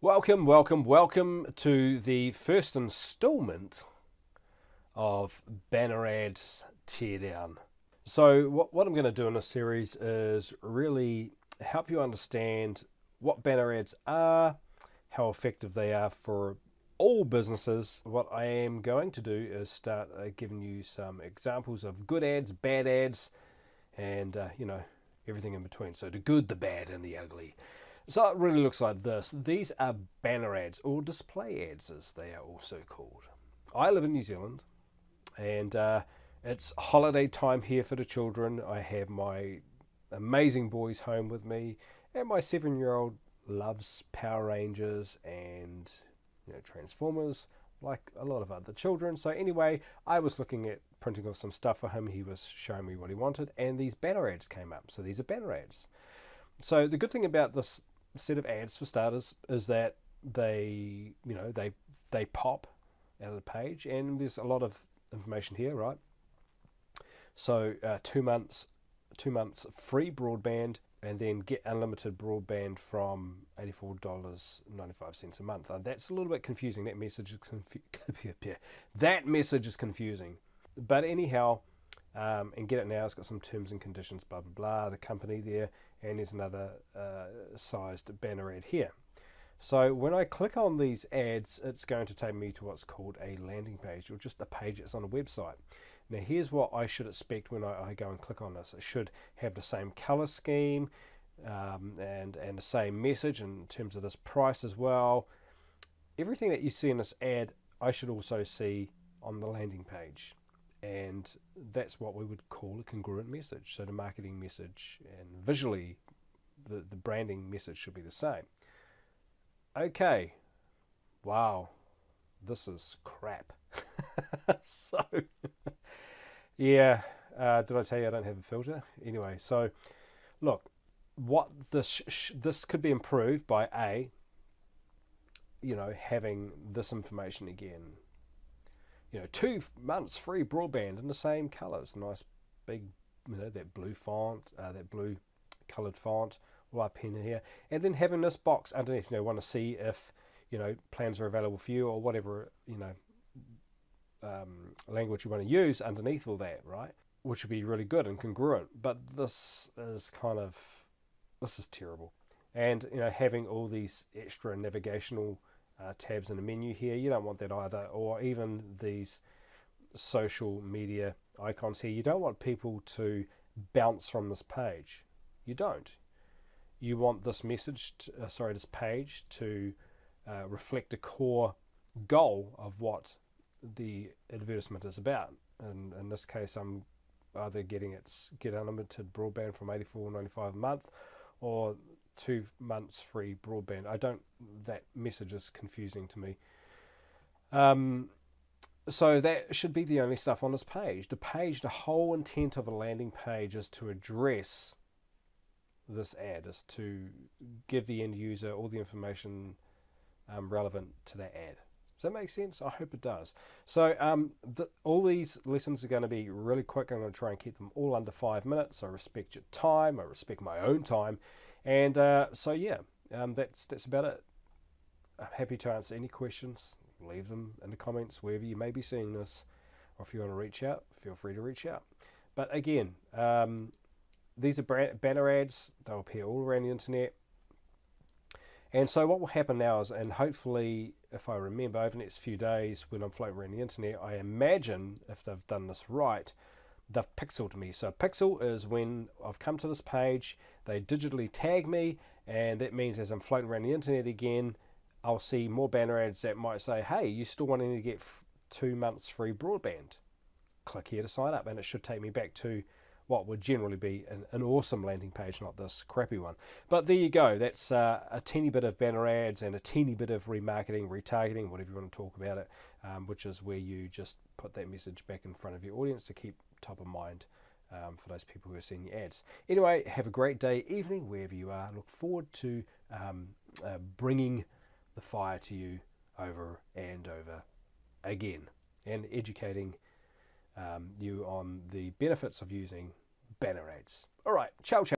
Welcome to the first installment of Banner Ads Teardown. So what I'm going to do in this series is really help you understand what banner ads are, how effective they are for all businesses. What I am going to do is start giving you some examples of good ads, bad ads, and everything in between. So the good, the bad, and the ugly. So it really looks like this. These are banner ads, or display ads as they are also called. I live in New Zealand, and it's holiday time here for the children. I have my amazing boys home with me, and my 7-year-old loves Power Rangers and Transformers like a lot of other children. So anyway, I was looking at printing off some stuff for him. He was showing me what he wanted, and these banner ads came up. So these are banner ads. So the good thing about this set of ads, for starters, is that they pop out of the page, and there's a lot of information here, right? So 2 months free broadband, and then get unlimited broadband from $84.95 a month. That's a little bit confusing. That message is confusing. But anyhow, and get it now. It's got some terms and conditions, blah blah blah. The company there, and there's another sized banner ad here. So when I click on these ads, it's going to take me to what's called a landing page, or just a page that's on a website. Now here's what I should expect when I go and click on this. It should have the same color scheme and the same message in terms of this price as well. Everything that you see in this ad, I should also see on the landing page. And that's what we would call a congruent message. So the marketing message and visually the branding message should be the same. Okay, wow, this is crap. So yeah, did I tell you I don't have a filter? Anyway, so look, what this could be improved by having this information again. 2 months free broadband in the same colors, nice big, that blue font, that blue colored font, or up in here, and then having this box underneath. Want to see if plans are available for you, or whatever language you want to use underneath all that, right? Which would be really good and congruent. But this is terrible. And having all these extra navigational tabs in the menu here, you don't want that either. Or even these social media icons here, you don't want people to bounce from this page. You don't. You want this this page to reflect the core goal of what the advertisement is about. And in this case, I'm either get unlimited broadband from $84.95 a month, or 2 months free broadband. That message is confusing to me. So that should be the only stuff on this page. The whole intent of a landing page is to address this ad, is to give the end user all the information relevant to that ad. Does that make sense? I hope it does. So all these lessons are going to be really quick. I'm going to try and keep them all under 5 minutes. I respect your time. I respect my own time. And that's about it. I'm happy to answer any questions. Leave them in the comments wherever you may be seeing this. Or if you want to reach out, feel free to reach out. But again, these are banner ads. They'll appear all around the internet. And so what will happen now is, and hopefully, if I remember, over the next few days when I'm floating around the internet, I imagine if they've done this right, they've pixeled me. So a pixel is when I've come to this page, they digitally tag me, and that means as I'm floating around the internet again, I'll see more banner ads that might say, hey, you still wanting to get 2 months free broadband? Click here to sign up, and it should take me back to what would generally be an awesome landing page, not this crappy one. But there you go. That's a teeny bit of banner ads and a teeny bit of remarketing, retargeting, whatever you want to talk about it, which is where you just put that message back in front of your audience to keep top of mind for those people who are seeing your ads. Anyway, have a great day, evening, wherever you are. Look forward to bringing the fire to you over and over again, and educating you on the benefits of using banner ads. All right, ciao, ciao.